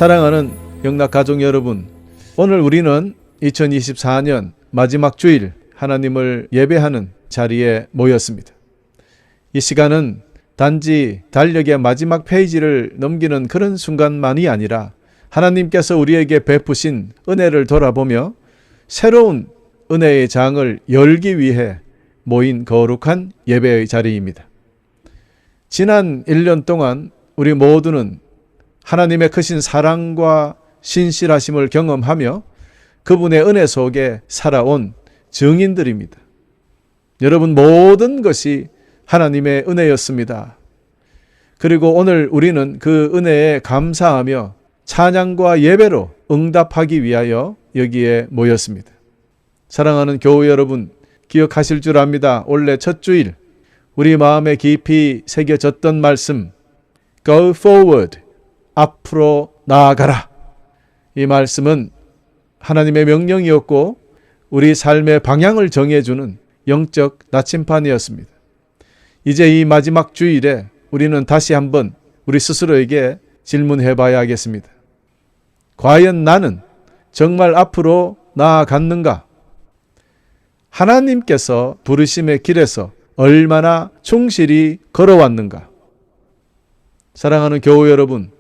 사랑하는 영락가족 여러분, 오늘 우리는 2024년 마지막 주일 하나님을 예배하는 자리에 모였습니다. 이 시간은 단지 달력의 마지막 페이지를 넘기는 그런 순간만이 아니라 하나님께서 우리에게 베푸신 은혜를 돌아보며 새로운 은혜의 장을 열기 위해 모인 거룩한 예배의 자리입니다. 지난 1년 동안 우리 모두는 하나님의 크신 사랑과 신실하심을 경험하며 그분의 은혜 속에 살아온 증인들입니다. 여러분, 모든 것이 하나님의 은혜였습니다. 그리고 오늘 우리는 그 은혜에 감사하며 찬양과 예배로 응답하기 위하여 여기에 모였습니다. 사랑하는 교우 여러분, 기억하실 줄 압니다. 올해 첫 주일 우리 마음에 깊이 새겨졌던 말씀, Go forward, 앞으로 나아가라. 이 말씀은 하나님의 명령이었고 우리 삶의 방향을 정해주는 영적 나침판이었습니다. 이제 이 마지막 주일에 우리는 다시 한번 우리 스스로에게 질문해 봐야 하겠습니다. 과연 나는 정말 앞으로 나아갔는가? 하나님께서 부르심의 길에서 얼마나 충실히 걸어왔는가? 사랑하는 교우 여러분,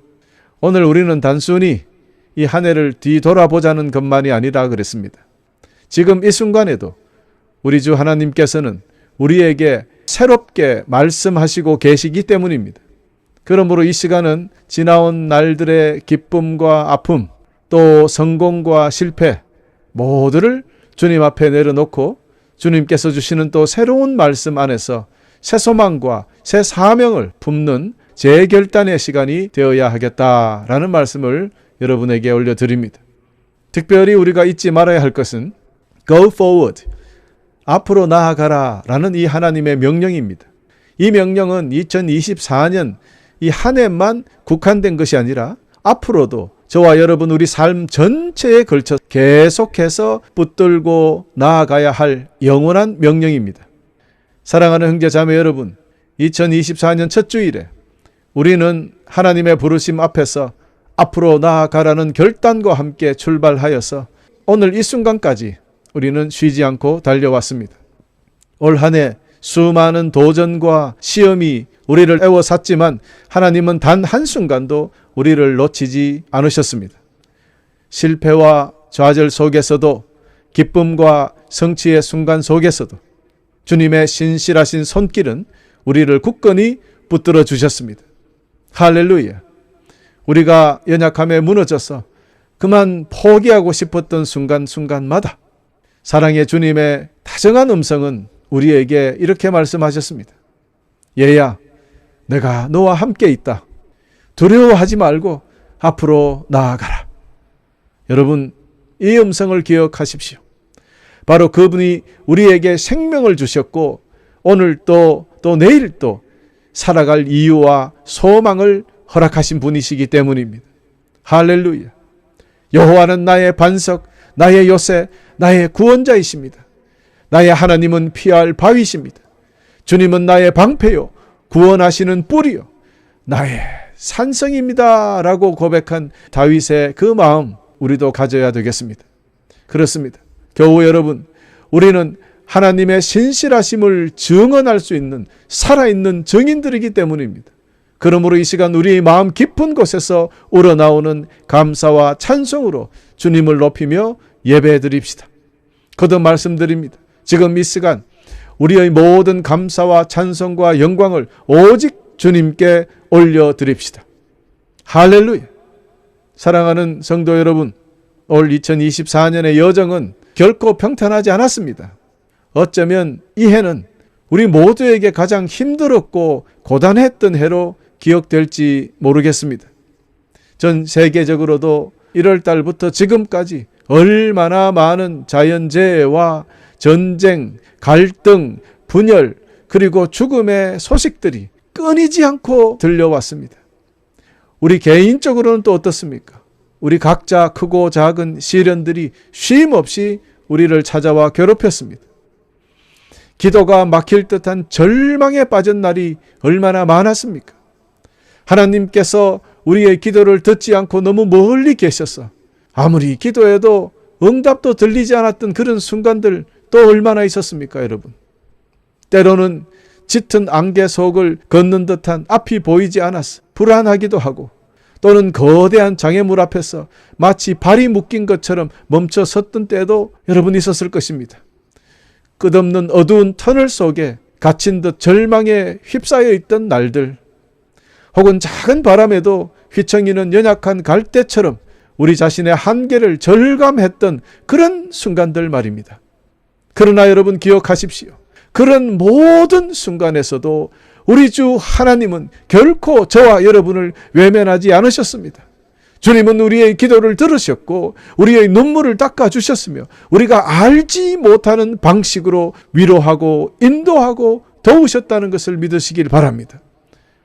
오늘 우리는 단순히 이 한 해를 뒤돌아보자는 것만이 아니라 그랬습니다. 지금 이 순간에도 우리 주 하나님께서는 우리에게 새롭게 말씀하시고 계시기 때문입니다. 그러므로 이 시간은 지나온 날들의 기쁨과 아픔, 또 성공과 실패 모두를 주님 앞에 내려놓고 주님께서 주시는 또 새로운 말씀 안에서 새 소망과 새 사명을 품는 재결단의 시간이 되어야 하겠다라는 말씀을 여러분에게 올려드립니다. 특별히 우리가 잊지 말아야 할 것은 Go forward, 앞으로 나아가라 라는 이 하나님의 명령입니다. 이 명령은 2024년 이 한 해만 국한된 것이 아니라 앞으로도 저와 여러분 우리 삶 전체에 걸쳐 계속해서 붙들고 나아가야 할 영원한 명령입니다. 사랑하는 형제 자매 여러분, 2024년 첫 주일에 우리는 하나님의 부르심 앞에서 앞으로 나아가라는 결단과 함께 출발하여서 오늘 이 순간까지 우리는 쉬지 않고 달려왔습니다. 올 한 해 수많은 도전과 시험이 우리를 애워쌌지만 하나님은 단 한순간도 우리를 놓치지 않으셨습니다. 실패와 좌절 속에서도 기쁨과 성취의 순간 속에서도 주님의 신실하신 손길은 우리를 굳건히 붙들어 주셨습니다. 할렐루야. 우리가 연약함에 무너져서 그만 포기하고 싶었던 순간순간마다 사랑의 주님의 다정한 음성은 우리에게 이렇게 말씀하셨습니다. 얘야, 내가 너와 함께 있다. 두려워하지 말고 앞으로 나아가라. 여러분, 이 음성을 기억하십시오. 바로 그분이 우리에게 생명을 주셨고 오늘 또 내일 또 살아갈 이유와 소망을 허락하신 분이시기 때문입니다. 할렐루야. 여호와는 나의 반석, 나의 요새, 나의 구원자이십니다. 나의 하나님은 피할 바위십니다. 주님은 나의 방패요, 구원하시는 뿌리요, 나의 산성입니다 라고 고백한 다윗의 그 마음 우리도 가져야 되겠습니다. 그렇습니다. 교우 여러분, 우리는 하나님의 신실하심을 증언할 수 있는 살아있는 증인들이기 때문입니다. 그러므로 이 시간 우리의 마음 깊은 곳에서 우러나오는 감사와 찬송으로 주님을 높이며 예배해 드립시다. 거듭 말씀드립니다. 지금 이 시간 우리의 모든 감사와 찬송과 영광을 오직 주님께 올려드립시다. 할렐루야. 사랑하는 성도 여러분, 올 2024년의 여정은 결코 평탄하지 않았습니다. 어쩌면 이 해는 우리 모두에게 가장 힘들었고 고단했던 해로 기억될지 모르겠습니다. 전 세계적으로도 1월 달부터 지금까지 얼마나 많은 자연재해와 전쟁, 갈등, 분열, 그리고 죽음의 소식들이 끊이지 않고 들려왔습니다. 우리 개인적으로는 또 어떻습니까? 우리 각자 크고 작은 시련들이 쉼없이 우리를 찾아와 괴롭혔습니다. 기도가 막힐 듯한 절망에 빠진 날이 얼마나 많았습니까? 하나님께서 우리의 기도를 듣지 않고 너무 멀리 계셔서 아무리 기도해도 응답도 들리지 않았던 그런 순간들 또 얼마나 있었습니까, 여러분? 때로는 짙은 안개 속을 걷는 듯한 앞이 보이지 않아서 불안하기도 하고, 또는 거대한 장애물 앞에서 마치 발이 묶인 것처럼 멈춰 섰던 때도 여러분 있었을 것입니다. 끝없는 어두운 터널 속에 갇힌 듯 절망에 휩싸여 있던 날들, 혹은 작은 바람에도 휘청이는 연약한 갈대처럼 우리 자신의 한계를 절감했던 그런 순간들 말입니다. 그러나 여러분 기억하십시오. 그런 모든 순간에서도 우리 주 하나님은 결코 저와 여러분을 외면하지 않으셨습니다. 주님은 우리의 기도를 들으셨고 우리의 눈물을 닦아주셨으며 우리가 알지 못하는 방식으로 위로하고 인도하고 도우셨다는 것을 믿으시길 바랍니다.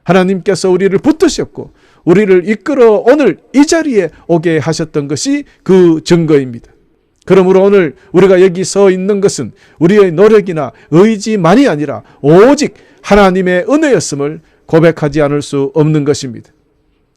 하나님께서 우리를 붙드셨고 우리를 이끌어 오늘 이 자리에 오게 하셨던 것이 그 증거입니다. 그러므로 오늘 우리가 여기 서 있는 것은 우리의 노력이나 의지만이 아니라 오직 하나님의 은혜였음을 고백하지 않을 수 없는 것입니다.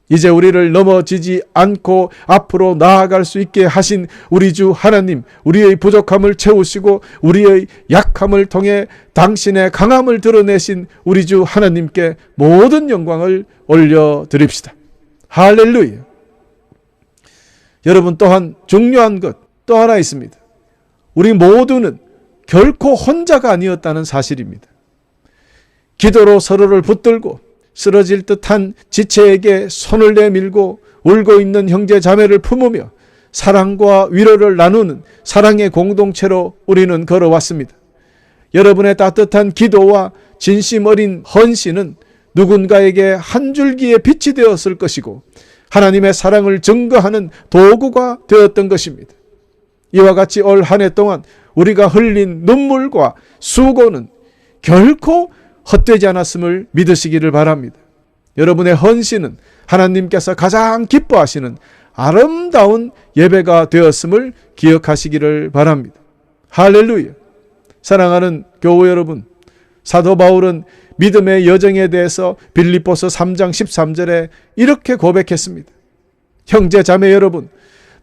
이제 우리를 넘어지지 않고 앞으로 나아갈 수 있게 하신 우리 주 하나님, 우리의 부족함을 채우시고 우리의 약함을 통해 당신의 강함을 드러내신 우리 주 하나님께 모든 영광을 올려드립시다. 할렐루야. 여러분, 또한 중요한 것 또 하나 있습니다. 우리 모두는 결코 혼자가 아니었다는 사실입니다. 기도로 서로를 붙들고 쓰러질 듯한 지체에게 손을 내밀고 울고 있는 형제 자매를 품으며 사랑과 위로를 나누는 사랑의 공동체로 우리는 걸어왔습니다. 여러분의 따뜻한 기도와 진심 어린 헌신은 누군가에게 한 줄기의 빛이 되었을 것이고 하나님의 사랑을 증거하는 도구가 되었던 것입니다. 이와 같이 올 한 해 동안 우리가 흘린 눈물과 수고는 결코 헛되지 않았음을 믿으시기를 바랍니다. 여러분의 헌신은 하나님께서 가장 기뻐하시는 아름다운 예배가 되었음을 기억하시기를 바랍니다. 할렐루야. 사랑하는 교우 여러분, 사도 바울은 믿음의 여정에 대해서 빌립보서 3장 13절에 이렇게 고백했습니다. 형제 자매 여러분,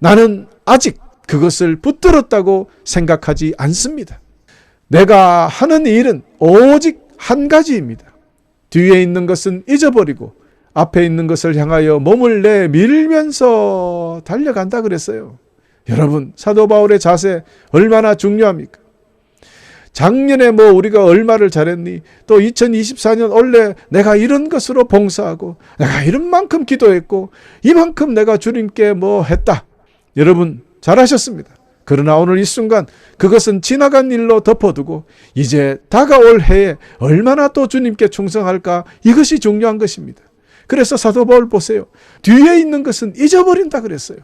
나는 아직 그것을 붙들었다고 생각하지 않습니다. 내가 하는 일은 오직 한 가지입니다. 뒤에 있는 것은 잊어버리고 앞에 있는 것을 향하여 몸을 내밀면서 달려간다 그랬어요. 여러분, 사도 바울의 자세 얼마나 중요합니까? 작년에 우리가 얼마를 잘했니? 또 2024년 원래 내가 이런 것으로 봉사하고 내가 이런 만큼 기도했고 이만큼 내가 주님께 했다. 여러분 잘하셨습니다. 그러나 오늘 이 순간 그것은 지나간 일로 덮어두고 이제 다가올 해에 얼마나 또 주님께 충성할까, 이것이 중요한 것입니다. 그래서 사도 바울 보세요. 뒤에 있는 것은 잊어버린다 그랬어요.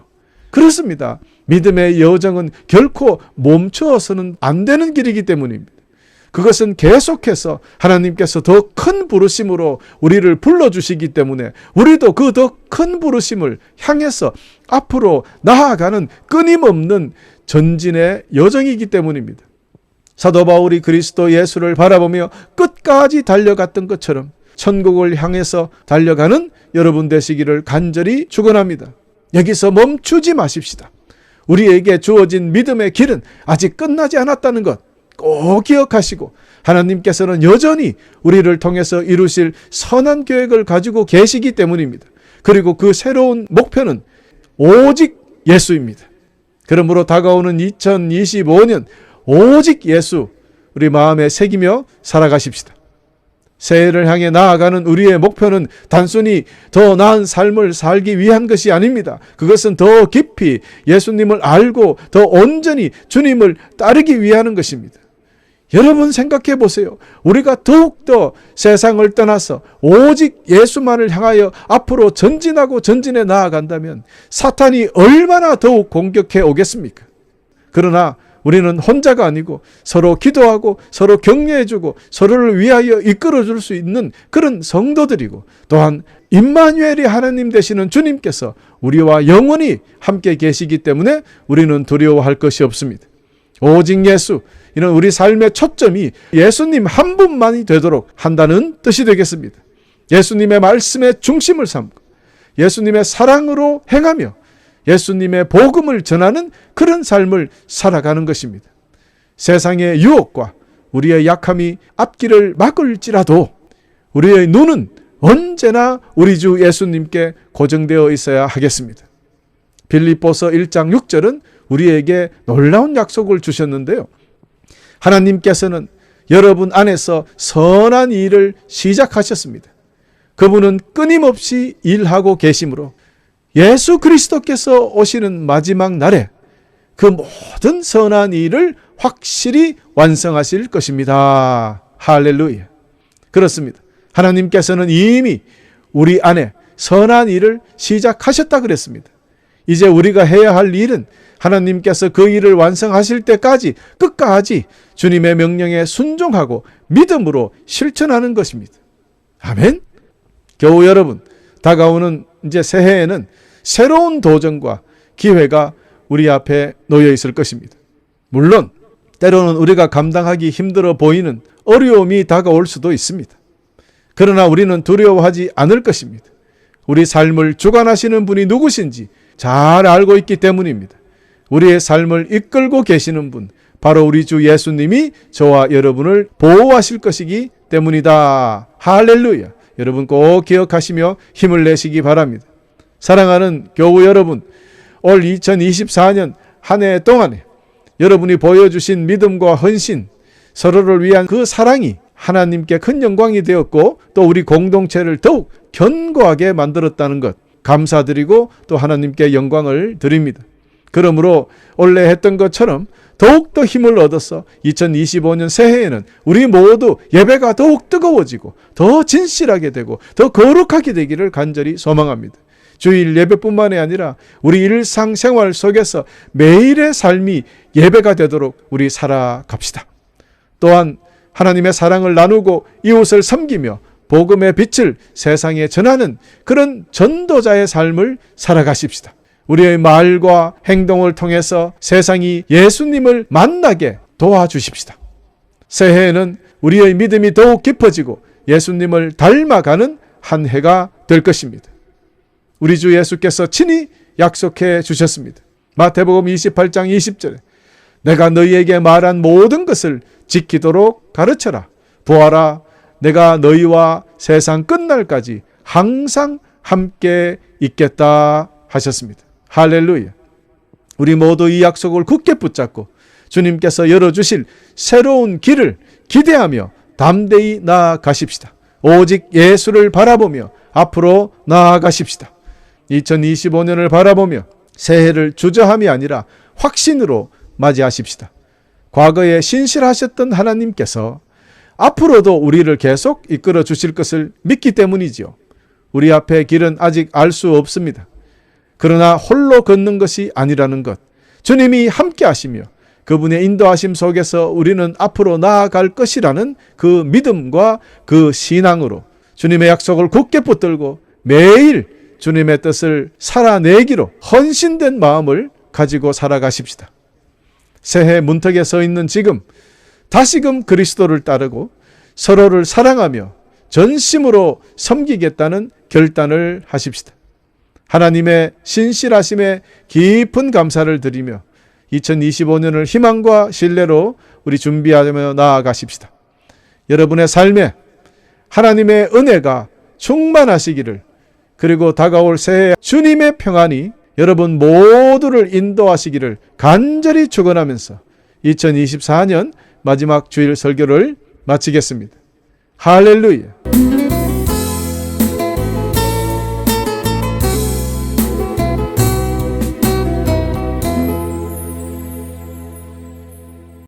그렇습니다. 믿음의 여정은 결코 멈추어서는 안 되는 길이기 때문입니다. 그것은 계속해서 하나님께서 더 큰 부르심으로 우리를 불러주시기 때문에 우리도 그 더 큰 부르심을 향해서 앞으로 나아가는 끊임없는 전진의 여정이기 때문입니다. 사도 바울이 그리스도 예수를 바라보며 끝까지 달려갔던 것처럼 천국을 향해서 달려가는 여러분 되시기를 간절히 축원합니다. 여기서 멈추지 마십시다. 우리에게 주어진 믿음의 길은 아직 끝나지 않았다는 것 꼭 기억하시고 하나님께서는 여전히 우리를 통해서 이루실 선한 계획을 가지고 계시기 때문입니다. 그리고 그 새로운 목표는 오직 예수입니다. 그러므로 다가오는 2025년 오직 예수 우리 마음에 새기며 살아가십시다. 새해를 향해 나아가는 우리의 목표는 단순히 더 나은 삶을 살기 위한 것이 아닙니다. 그것은 더 깊이 예수님을 알고 더 온전히 주님을 따르기 위한 것입니다. 여러분 생각해 보세요. 우리가 더욱더 세상을 떠나서 오직 예수만을 향하여 앞으로 전진하고 전진해 나아간다면 사탄이 얼마나 더욱 공격해 오겠습니까? 그러나 우리는 혼자가 아니고 서로 기도하고 서로 격려해주고 서로를 위하여 이끌어줄 수 있는 그런 성도들이고, 또한 임마누엘이 하나님 되시는 주님께서 우리와 영원히 함께 계시기 때문에 우리는 두려워할 것이 없습니다. 오직 예수, 이는 우리 삶의 초점이 예수님 한 분만이 되도록 한다는 뜻이 되겠습니다. 예수님의 말씀의 중심을 삼고 예수님의 사랑으로 행하며 예수님의 복음을 전하는 그런 삶을 살아가는 것입니다. 세상의 유혹과 우리의 약함이 앞길을 막을지라도 우리의 눈은 언제나 우리 주 예수님께 고정되어 있어야 하겠습니다. 빌립보서 1장 6절은 우리에게 놀라운 약속을 주셨는데요. 하나님께서는 여러분 안에서 선한 일을 시작하셨습니다. 그분은 끊임없이 일하고 계시므로 예수 그리스도께서 오시는 마지막 날에 그 모든 선한 일을 확실히 완성하실 것입니다. 할렐루야. 그렇습니다. 하나님께서는 이미 우리 안에 선한 일을 시작하셨다 그랬습니다. 이제 우리가 해야 할 일은 하나님께서 그 일을 완성하실 때까지 끝까지 주님의 명령에 순종하고 믿음으로 실천하는 것입니다. 아멘. 겨우 여러분, 다가오는 이제 새해에는 새로운 도전과 기회가 우리 앞에 놓여 있을 것입니다. 물론 때로는 우리가 감당하기 힘들어 보이는 어려움이 다가올 수도 있습니다. 그러나 우리는 두려워하지 않을 것입니다. 우리 삶을 주관하시는 분이 누구신지 잘 알고 있기 때문입니다. 우리의 삶을 이끌고 계시는 분, 바로 우리 주 예수님이 저와 여러분을 보호하실 것이기 때문이다. 할렐루야. 여러분 꼭 기억하시며 힘을 내시기 바랍니다. 사랑하는 교우 여러분, 올 2024년 한 해 동안에 여러분이 보여주신 믿음과 헌신, 서로를 위한 그 사랑이 하나님께 큰 영광이 되었고 또 우리 공동체를 더욱 견고하게 만들었다는 것 감사드리고 또 하나님께 영광을 드립니다. 그러므로 원래 했던 것처럼 더욱더 힘을 얻어서 2025년 새해에는 우리 모두 예배가 더욱 뜨거워지고 더 진실하게 되고 더 거룩하게 되기를 간절히 소망합니다. 주일 예배뿐만이 아니라 우리 일상생활 속에서 매일의 삶이 예배가 되도록 우리 살아갑시다. 또한 하나님의 사랑을 나누고 이웃을 섬기며 복음의 빛을 세상에 전하는 그런 전도자의 삶을 살아가십시다. 우리의 말과 행동을 통해서 세상이 예수님을 만나게 도와주십시다. 새해에는 우리의 믿음이 더욱 깊어지고 예수님을 닮아가는 한 해가 될 것입니다. 우리 주 예수께서 친히 약속해 주셨습니다. 마태복음 28장 20절에 내가 너희에게 말한 모든 것을 지키도록 가르쳐라. 보아라, 내가 너희와 세상 끝날까지 항상 함께 있겠다 하셨습니다. 할렐루야. 우리 모두 이 약속을 굳게 붙잡고 주님께서 열어주실 새로운 길을 기대하며 담대히 나아가십시다. 오직 예수를 바라보며 앞으로 나아가십시다. 2025년을 바라보며 새해를 주저함이 아니라 확신으로 맞이하십시다. 과거에 신실하셨던 하나님께서 앞으로도 우리를 계속 이끌어 주실 것을 믿기 때문이지요. 우리 앞의 길은 아직 알 수 없습니다. 그러나 홀로 걷는 것이 아니라는 것, 주님이 함께 하시며 그분의 인도하심 속에서 우리는 앞으로 나아갈 것이라는 그 믿음과 그 신앙으로 주님의 약속을 굳게 붙들고 매일 주님의 뜻을 살아내기로 헌신된 마음을 가지고 살아가십시다. 새해 문턱에 서 있는 지금 다시금 그리스도를 따르고 서로를 사랑하며 전심으로 섬기겠다는 결단을 하십시다. 하나님의 신실하심에 깊은 감사를 드리며 2025년을 희망과 신뢰로 우리 준비하며 나아가십시다. 여러분의 삶에 하나님의 은혜가 충만하시기를, 그리고 다가올 새해 주님의 평안이 여러분 모두를 인도하시기를 간절히 축원하면서 2024년 마지막 주일 설교를 마치겠습니다. 할렐루야.